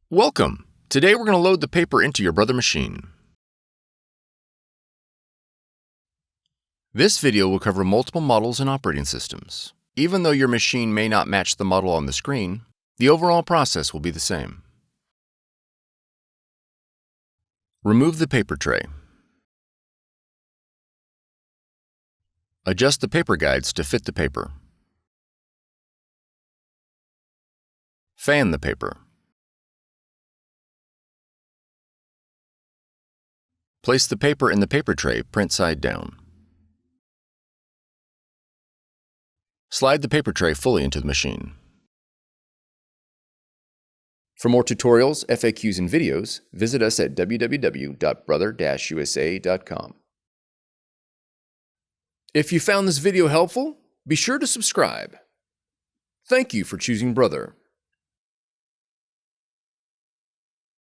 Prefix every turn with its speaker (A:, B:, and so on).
A: Welcome! Today we're going to load the paper into your Brother machine. This video will cover multiple models and operating systems. Even though your machine may not match the model on the screen, the overall process will be the same. Remove the paper tray. Adjust the paper guides to fit the paper. Fan the paper. Place the paper in the paper tray print side down. Slide the paper tray fully into the machine. For more tutorials, FAQs, and videos, visit us at www.brother-usa.com. If you found this video helpful, be sure to subscribe. Thank you for choosing Brother.